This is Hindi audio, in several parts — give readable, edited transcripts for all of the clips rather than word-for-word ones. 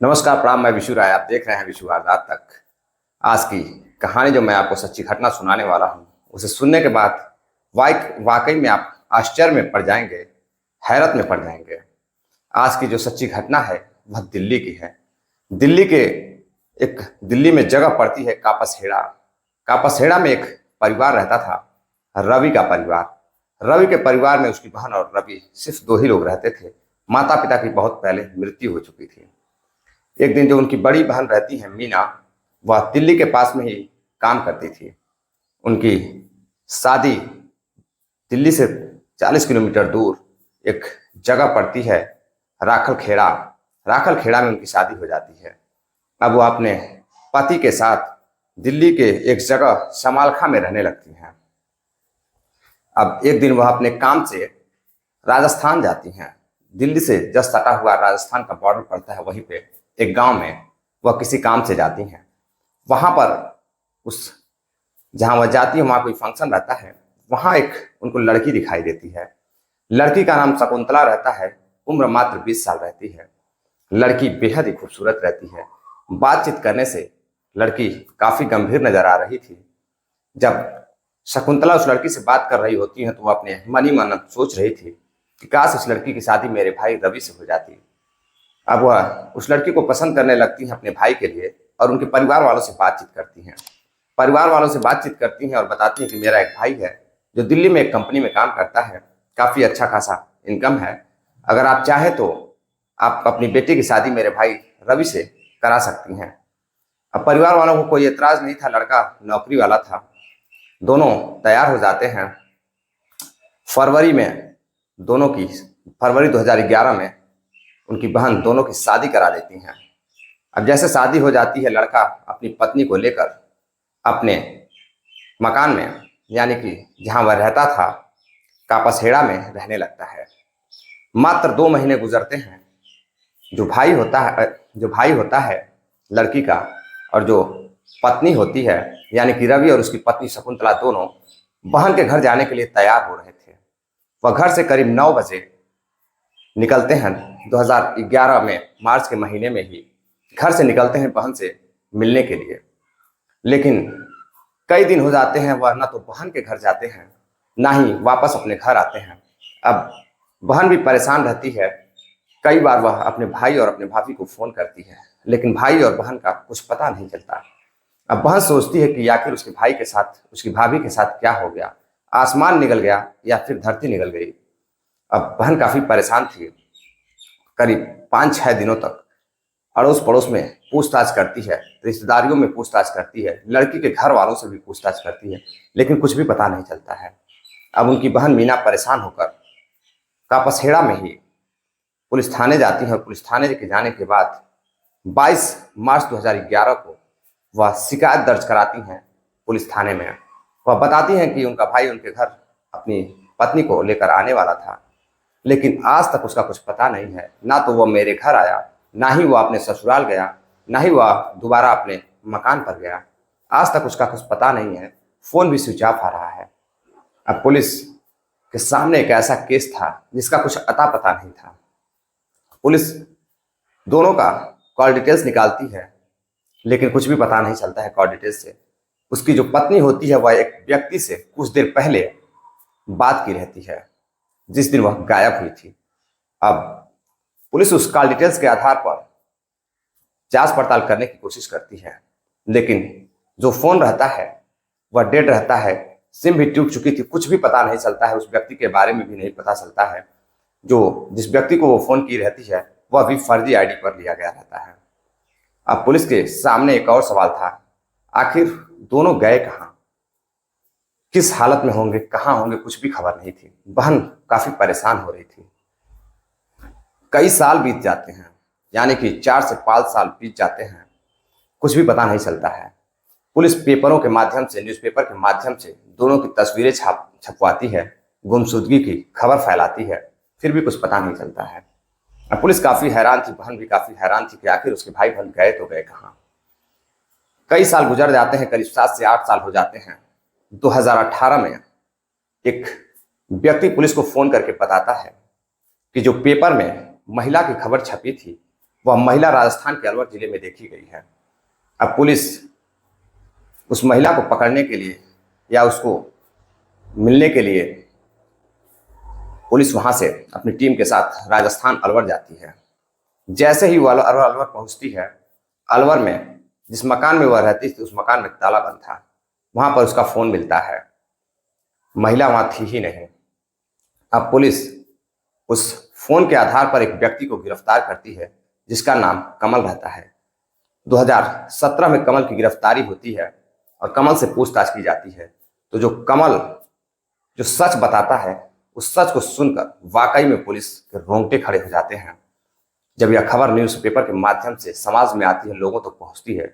नमस्कार, प्रणाम। मैं विशु राय, आप देख रहे हैं विशु वारदात तक। आज की कहानी जो मैं आपको सच्ची घटना सुनाने वाला हूँ, उसे सुनने के बाद वाकई में आप आश्चर्य में पड़ जाएंगे, हैरत में पड़ जाएंगे। आज की जो सच्ची घटना है वह दिल्ली की है। दिल्ली के दिल्ली में जगह पड़ती है कापसहेड़ा। कापसहेड़ा में एक परिवार रहता था, रवि का परिवार। रवि के परिवार में उसकी बहन और रवि सिर्फ दो ही लोग रहते थे। माता पिता की बहुत पहले मृत्यु हो चुकी थी। एक दिन जो उनकी बड़ी बहन रहती है मीना, वह दिल्ली के पास में ही काम करती थी। उनकी शादी दिल्ली से 40 किलोमीटर दूर एक जगह पड़ती है, राखल खेड़ा। राखल खेड़ा में उनकी शादी हो जाती है। अब वो अपने पति के साथ दिल्ली के एक जगह समालखा में रहने लगती हैं। अब एक दिन वह अपने काम से राजस्थान जाती हैं। दिल्ली से जस्ट सटा हुआ राजस्थान का बॉर्डर पड़ता है, वहीं पे एक गांव में वह किसी काम से जाती हैं। वहां पर उस जहां वह जाती है वहां कोई फंक्शन रहता है। वहां एक उनको लड़की दिखाई देती है। लड़की का नाम शकुंतला रहता है। उम्र मात्र 20 साल रहती है। लड़की बेहद ही खूबसूरत रहती है। बातचीत करने से लड़की काफी गंभीर नजर आ रही थी। जब शकुंतला उस लड़की से बात कर रही होती है तो वो अपने मन ही मन सोच रही थी कि काश उस लड़की की शादी मेरे भाई रवि से हो जाती। अब वह उस लड़की को पसंद करने लगती हैं अपने भाई के लिए, और उनके परिवार वालों से बातचीत करती हैं। परिवार वालों से बातचीत करती हैं और बताती हैं कि मेरा एक भाई है जो दिल्ली में एक कंपनी में काम करता है, काफ़ी अच्छा खासा इनकम है। अगर आप चाहें तो आप अपनी बेटी की शादी मेरे भाई रवि से करा सकती हैं। अब परिवार वालों को कोई एतराज़ नहीं था, लड़का नौकरी वाला था। दोनों तैयार हो जाते हैं। फरवरी में दोनों की फरवरी 2011 में उनकी बहन दोनों की शादी करा देती हैं। अब जैसे शादी हो जाती है, लड़का अपनी पत्नी को लेकर अपने मकान में, यानी कि जहां वह रहता था, कापसहेड़ा में रहने लगता है। मात्र 2 महीने गुजरते हैं। जो भाई होता है लड़की का, और जो पत्नी होती है, यानी कि रवि और उसकी पत्नी शकुंतला, दोनों बहन के घर जाने के लिए तैयार हो रहे थे। वह घर से करीब 9 बजे निकलते हैं। 2011 में मार्च के महीने में ही घर से निकलते हैं बहन से मिलने के लिए। लेकिन कई दिन हो जाते हैं, वह ना तो बहन के घर जाते हैं ना ही वापस अपने घर आते हैं। अब बहन भी परेशान रहती है। कई बार वह अपने भाई और अपने भाभी को फोन करती है, लेकिन भाई और बहन का कुछ पता नहीं चलता। अब बहन सोचती है कि आखिर उसके भाई के साथ, उसकी भाभी के साथ क्या हो गया, आसमान निकल गया या फिर धरती निकल गई। अब बहन काफी परेशान थी। करीब 5-6 दिनों तक अड़ोस पड़ोस में पूछताछ करती है, रिश्तेदारियों में पूछताछ करती है, लड़की के घर वालों से भी पूछताछ करती है, लेकिन कुछ भी पता नहीं चलता है। अब उनकी बहन मीना परेशान होकर कापसहेड़ा में ही पुलिस थाने जाती है, और पुलिस थाने के जाने के बाद 22 मार्च 2011 को वह शिकायत दर्ज कराती हैं पुलिस थाने में। वह बताती हैं कि उनका भाई उनके घर अपनी पत्नी को लेकर आने वाला था, लेकिन आज तक उसका कुछ पता नहीं है। ना तो वह मेरे घर आया, ना ही वह अपने ससुराल गया, ना ही वह दोबारा अपने मकान पर गया। आज तक उसका कुछ पता नहीं है। फोन भी स्विच ऑफ आ रहा है। अब पुलिस के सामने एक ऐसा केस था जिसका कुछ अता पता नहीं था। पुलिस दोनों का कॉल डिटेल्स निकालती है, लेकिन कुछ भी पता नहीं चलता है कॉल डिटेल्स से। उसकी जो पत्नी होती है वह एक व्यक्ति से कुछ देर पहले बात की रहती है, जिस दिन वह गायब हुई थी। अब पुलिस उस कॉल डिटेल्स के आधार पर जांच पड़ताल करने की कोशिश करती है, लेकिन जो फोन रहता है वह डेड रहता है। सिम भी टूट चुकी थी। कुछ भी पता नहीं चलता है, उस व्यक्ति के बारे में भी नहीं पता चलता है। जिस व्यक्ति को वो फोन की रहती है वह भी फर्जी आईडी पर लिया गया रहता है। अब पुलिस के सामने एक और सवाल था, आखिर दोनों गए कहाँ, किस हालत में होंगे, कहाँ होंगे, कुछ भी खबर नहीं थी। बहन काफी परेशान हो रही थी। कई साल बीत जाते हैं, यानी कि 4 से 5 साल बीत जाते हैं, कुछ भी पता नहीं चलता है। पुलिस पेपरों के माध्यम से, न्यूज़पेपर के माध्यम से दोनों की तस्वीरें छपवाती है, गुमशुदगी की खबर फैलाती है, फिर भी कुछ पता नहीं चलता है। अब पुलिस काफी हैरान थी, बहन भी काफी हैरान थी कि आखिर उसके भाई बहन गए तो गए कहाँ। कई साल गुजर जाते हैं, करीब 7 से 8 साल हो जाते हैं। 2018 में एक व्यक्ति पुलिस को फोन करके बताता है कि जो पेपर में महिला की खबर छपी थी वह महिला राजस्थान के अलवर जिले में देखी गई है। अब पुलिस उस महिला को पकड़ने के लिए या उसको मिलने के लिए पुलिस वहां से अपनी टीम के साथ राजस्थान अलवर जाती है। जैसे ही वह अलवर पहुंचती है, अलवर में जिस मकान में वह रहती थी उस मकान में ताला बंद था। वहां पर उसका फोन मिलता है, महिला वहां थी ही नहीं। अब पुलिस उस फोन के आधार पर एक व्यक्ति को गिरफ्तार करती है जिसका नाम कमल रहता है। 2017 में कमल की गिरफ्तारी होती है और कमल से पूछताछ की जाती है। तो जो कमल जो सच बताता है, उस सच को सुनकर वाकई में पुलिस के रोंगटे खड़े हो जाते हैं। जब यह खबर न्यूज़पेपर के माध्यम से समाज में आती है, लोगों तक पहुंचती है,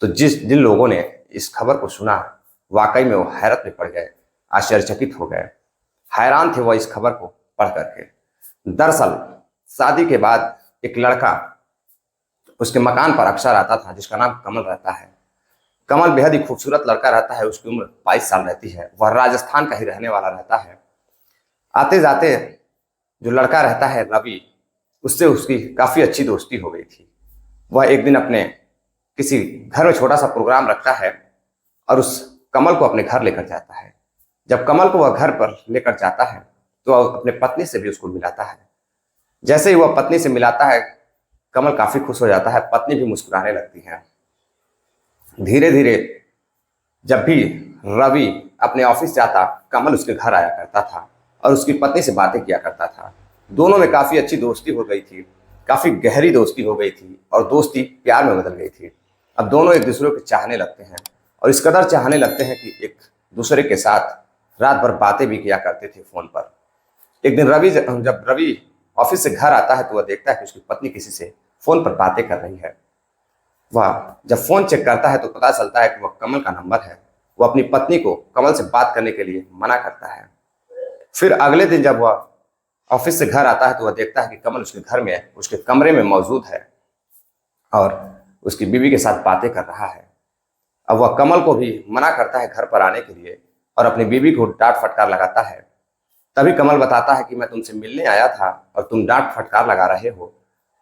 तो जिन लोगों ने इस खबर को सुना, वाकई में वो हैरत में पड़ गए, आश्चर्यचकित हो गए, हैरान थे वह इस खबर को पढ़ करके। दरअसल शादी के बाद एक लड़का उसके मकान पर अक्सर आता था जिसका नाम कमल रहता है। कमल बेहद ही खूबसूरत लड़का रहता है, उसकी उम्र 22 साल रहती है। वह राजस्थान का ही रहने वाला रहता है। आते जाते जो लड़का रहता है रवि, उससे उसकी काफी अच्छी दोस्ती हो गई थी। वह एक दिन अपने किसी घर में छोटा सा प्रोग्राम रखता है और उस कमल को अपने घर लेकर जाता है। जब कमल को वह घर पर लेकर जाता है तो वह अपने पत्नी से भी उसको मिलाता है। जैसे ही वह पत्नी से मिलाता है, कमल काफी खुश हो जाता है, पत्नी भी मुस्कुराने लगती है। धीरे धीरे जब भी रवि अपने ऑफिस जाता, कमल उसके घर आया करता था और उसकी पत्नी से बातें किया करता था। दोनों में काफी अच्छी दोस्ती हो गई थी, काफी गहरी दोस्ती हो गई थी और दोस्ती प्यार में बदल गई थी। अब दोनों एक दूसरे को चाहने लगते हैं और इस कदर चाहने लगते हैं कि एक दूसरे के साथ रात भर बातें भी किया करते थे फोन पर। एक दिन जब रवि ऑफिस से घर आता है तो वह देखता है कि उसकी पत्नी किसी से फोन पर बातें कर रही है। वह जब फोन चेक करता है तो पता चलता है कि वह कमल का नंबर है। वह अपनी पत्नी को कमल से बात करने के लिए मना करता है। फिर अगले दिन जब वह ऑफिस से घर आता है तो वह देखता है कि कमल उसके घर में, उसके कमरे में मौजूद है और उसकी बीवी के साथ बातें कर रहा है। अब वह कमल को भी मना करता है घर पर आने के लिए और अपनी बीवी को डांट फटकार लगाता है। तभी कमल बताता है कि मैं तुमसे मिलने आया था और तुम डांट फटकार लगा रहे हो।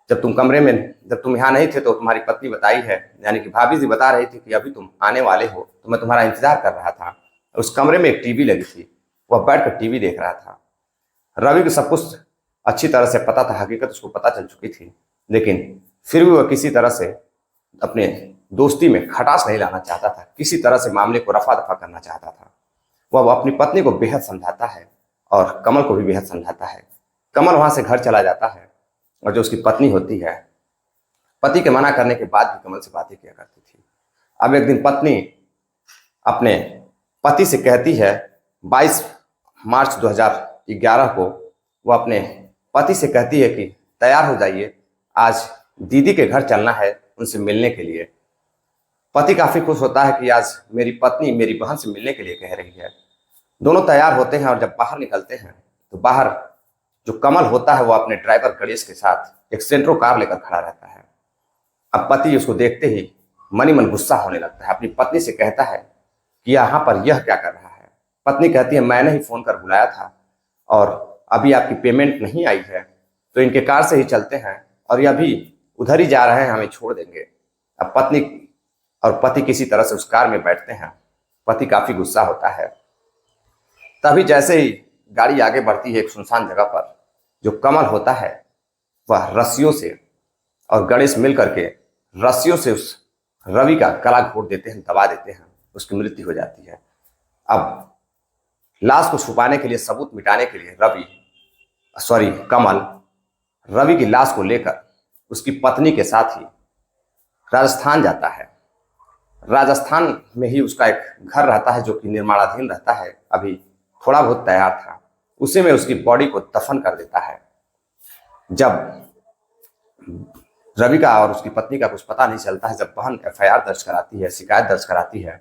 जब तुम यहाँ नहीं थे तो तुम्हारी पत्नी बताई है, यानी कि भाभी जी बता रही थी कि अभी तुम आने वाले हो, तो मैं तुम्हारा इंतजार कर रहा था। उस कमरे में एक टीवी लगी थी, वह बैठकर टीवी देख रहा था। रवि को सब कुछ अच्छी तरह से पता था, हकीकत उसको पता चल चुकी थी, लेकिन फिर भी वह किसी तरह से अपने दोस्ती में खटास नहीं लाना चाहता था, किसी तरह से मामले को रफा दफा करना चाहता था। वह अपनी पत्नी को बेहद समझाता है और कमल को भी बेहद समझाता है। कमल वहां से घर चला जाता है और जो उसकी पत्नी होती है, पति के मना करने के बाद भी कमल से बातें किया करती थी। अब एक दिन पत्नी अपने पति से कहती है, 22 मार्च 2011 को वह अपने पति से कहती है कि तैयार हो जाइए, आज दीदी के घर चलना है उनसे मिलने के लिए। पति काफी खुश होता है कि आज मेरी पत्नी मेरी बहन से मिलने के लिए कह रही है। दोनों तैयार होते हैं और जब बाहर निकलते हैं तो बाहर जो कमल होता है वो अपने ड्राइवर गणेश के साथ एक सेंट्रो कार लेकर खड़ा रहता है। अब पति उसको देखते ही मन ही मन गुस्सा होने लगता है। अपनी पत्नी से कहता है कि यहाँ पर यह क्या कर रहा है। पत्नी कहती है, मैंने ही फोन कर बुलाया था और अभी आपकी पेमेंट नहीं आई है तो इनके कार से ही चलते हैं और ये अभी उधर ही जा रहे हैं, हमें छोड़ देंगे। अब पत्नी और पति किसी तरह से उस कार में बैठते हैं। पति काफी गुस्सा होता है। तभी जैसे ही गाड़ी आगे बढ़ती है एक सुनसान जगह पर, जो कमल होता है वह रस्सियों से और गणेश मिल करके रस्सियों से उस रवि का गला घोट देते हैं, दबा देते हैं, उसकी मृत्यु हो जाती है। अब लाश को छुपाने के लिए, सबूत मिटाने के लिए कमल रवि की लाश को लेकर उसकी पत्नी के साथ ही राजस्थान जाता है। राजस्थान में ही उसका एक घर रहता है जो कि निर्माणाधीन रहता है, अभी थोड़ा बहुत तैयार था। उसी में उसकी बॉडी को दफन कर देता है। जब रवि का और उसकी पत्नी का कुछ पता नहीं चलता है, जब बहन एफआईआर दर्ज कराती है, शिकायत दर्ज कराती है,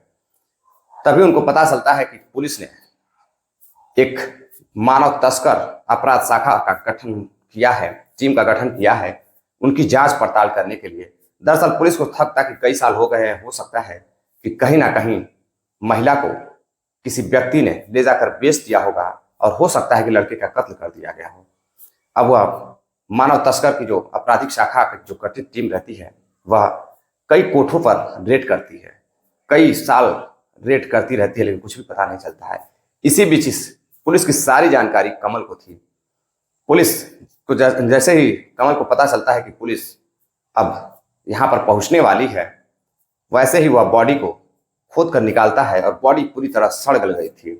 तभी उनको पता चलता है कि पुलिस ने एक मानव तस्कर अपराध शाखा का गठन किया है, टीम का गठन किया है उनकी जांच पड़ताल करने के लिए। दरअसल पुलिस को थक था कि कई साल हो गए हैं, हो सकता है कि कहीं ना कहीं महिला को किसी व्यक्ति ने ले जाकर बेच दिया होगा और हो सकता है कि लड़के का कत्ल कर दिया गया हो। अब वह मानव तस्कर की जो आपराधिक शाखा की जो गठित टीम रहती है वह कई कोठों पर रेड करती है, कई साल रेड करती रहती है, लेकिन कुछ भी पता नहीं चलता है। इसी बीच इस पुलिस की सारी जानकारी कमल को थी। पुलिस को जैसे ही कमल को पता चलता है कि पुलिस अब यहाँ पर पहुंचने वाली है, वैसे ही वह बॉडी को खोद कर निकालता है और बॉडी पूरी तरह सड़ गल गई थी।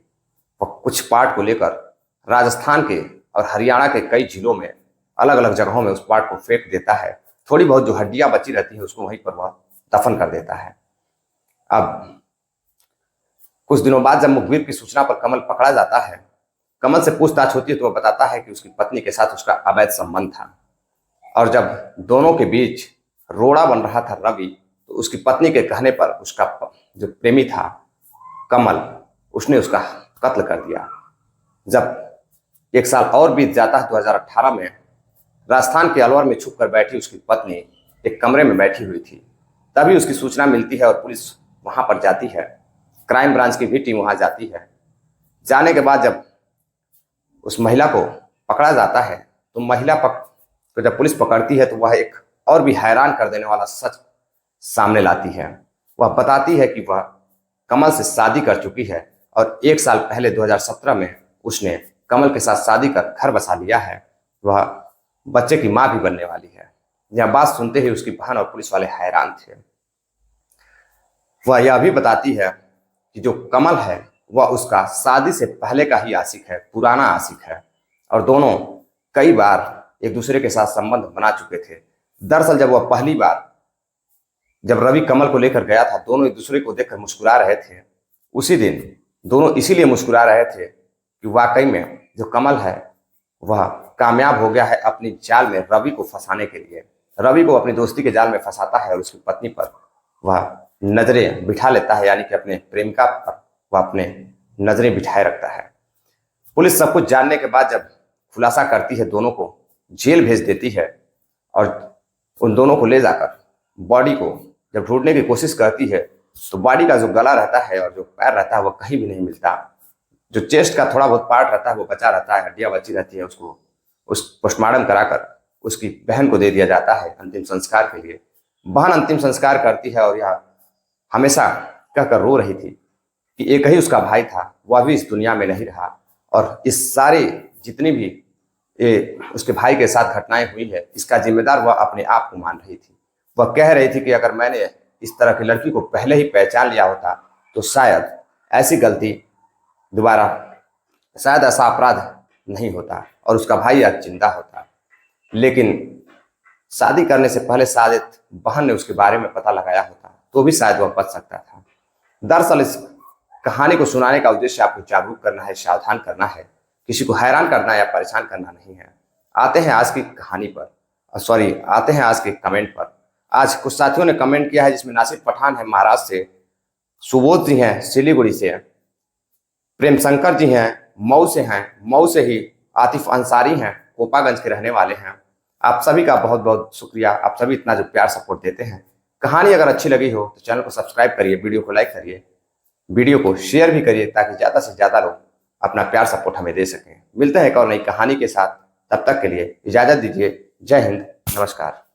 वह कुछ पार्ट को लेकर राजस्थान के और हरियाणा के कई जिलों में अलग अलग जगहों में उस पार्ट को फेंक देता है। थोड़ी बहुत जो हड्डियां बची रहती है उसको वहीं पर वह दफन कर देता है। अब कुछ दिनों बाद जब मुखबिर की सूचना पर कमल पकड़ा जाता है, कमल से पूछताछ होती है तो वह बताता है कि उसकी पत्नी के साथ उसका अवैध संबंध था, और जब दोनों के बीच रोड़ा बन रहा था रवि, तो उसकी पत्नी के कहने पर उसका जो प्रेमी था कमल, उसने उसका कत्ल कर दिया। जब एक साल और बीत जाता है 2018 में, राजस्थान के अलवर में छुप कर बैठी उसकी पत्नी एक कमरे में बैठी हुई थी। तभी उसकी सूचना मिलती है और पुलिस वहां पर जाती है। क्राइम ब्रांच की भी टीम वहां जाती है। जाने के बाद जब उस महिला को पकड़ा जाता है तो महिला तो जब पुलिस पकड़ती है तो वह एक और भी हैरान कर देने वाला सच सामने लाती है। वह बताती है कि वह कमल से शादी कर चुकी है और एक साल पहले 2017 में उसने कमल के साथ शादी कर घर बसा लिया है। वह बच्चे की मां भी बनने वाली है। यह बात सुनते ही उसकी बहन और पुलिस वाले हैरान थे। वह यह भी बताती है कि जो कमल है वह उसका शादी से पहले का ही आशिक है, पुराना आशिक है, और दोनों कई बार एक दूसरे के साथ संबंध बना चुके थे। दरअसल जब वह पहली बार जब रवि कमल को लेकर गया था, दोनों एक दूसरे को देखकर मुस्कुरा रहे थे। उसी दिन दोनों इसीलिए मुस्कुरा रहे थे कि वाकई में जो कमल है वह कामयाब हो गया है अपनी जाल में रवि को फंसाने के लिए। रवि को अपनी दोस्ती के जाल में फंसाता है और उसकी पत्नी पर वह नजरें बिठा लेता है, यानी कि अपने प्रेमिका पर वह अपने नजरें बिठाए रखता है। पुलिस सब कुछ जानने के बाद जब खुलासा करती है, दोनों को जेल भेज देती है और उन दोनों को ले जाकर बॉडी को जब ढूंढने की कोशिश करती है तो बॉडी का जो गला रहता है और जो पैर रहता है वह कहीं भी नहीं मिलता। जो चेस्ट का थोड़ा बहुत पार्ट रहता है वो बचा रहता है, हड्डियां बची रहती है। उसको उस पोस्टमार्टम कराकर उसकी बहन को दे दिया जाता है अंतिम संस्कार के लिए। बहन अंतिम संस्कार करती है और यह हमेशा कहकर रो रही थी कि एक ही उसका भाई था, वह भी इस दुनिया में नहीं रहा, और इस सारे जितनी भी उसके भाई के साथ घटनाएं हुई है इसका जिम्मेदार वह अपने आप को मान रही थी। वह कह रही थी कि अगर मैंने इस तरह की लड़की को पहले ही पहचान लिया होता तो शायद ऐसी गलती दोबारा, शायद ऐसा अपराध नहीं होता और उसका भाई आज जिंदा होता। लेकिन शादी करने से पहले शायद बहन ने उसके बारे में पता लगाया होता तो भी शायद वह बच सकता था। दरअसल इस कहानी को सुनाने का उद्देश्य आपको जागरूक करना है, सावधान करना है, किसी को हैरान करना या परेशान करना नहीं है। आते हैं आज की कहानी पर, आते हैं आज के कमेंट पर। आज कुछ साथियों ने कमेंट किया है जिसमें नासिर पठान है महाराष्ट्र से, सुबोध जी हैं सिलीगुड़ी से, प्रेम शंकर जी हैं मऊ से हैं, मऊ से ही आतिफ अंसारी हैं, कोपागंज के रहने वाले हैं। आप सभी का बहुत बहुत शुक्रिया, आप सभी इतना जो प्यार सपोर्ट देते हैं। कहानी अगर अच्छी लगी हो तो चैनल को सब्सक्राइब करिए, वीडियो को लाइक करिए, वीडियो को शेयर भी करिए ताकि ज़्यादा से ज़्यादा लोग अपना प्यार सपोर्ट हमें दे सकें। मिलते हैं एक और नई कहानी के साथ, तब तक के लिए इजाज़त दीजिए। जय हिंद, नमस्कार।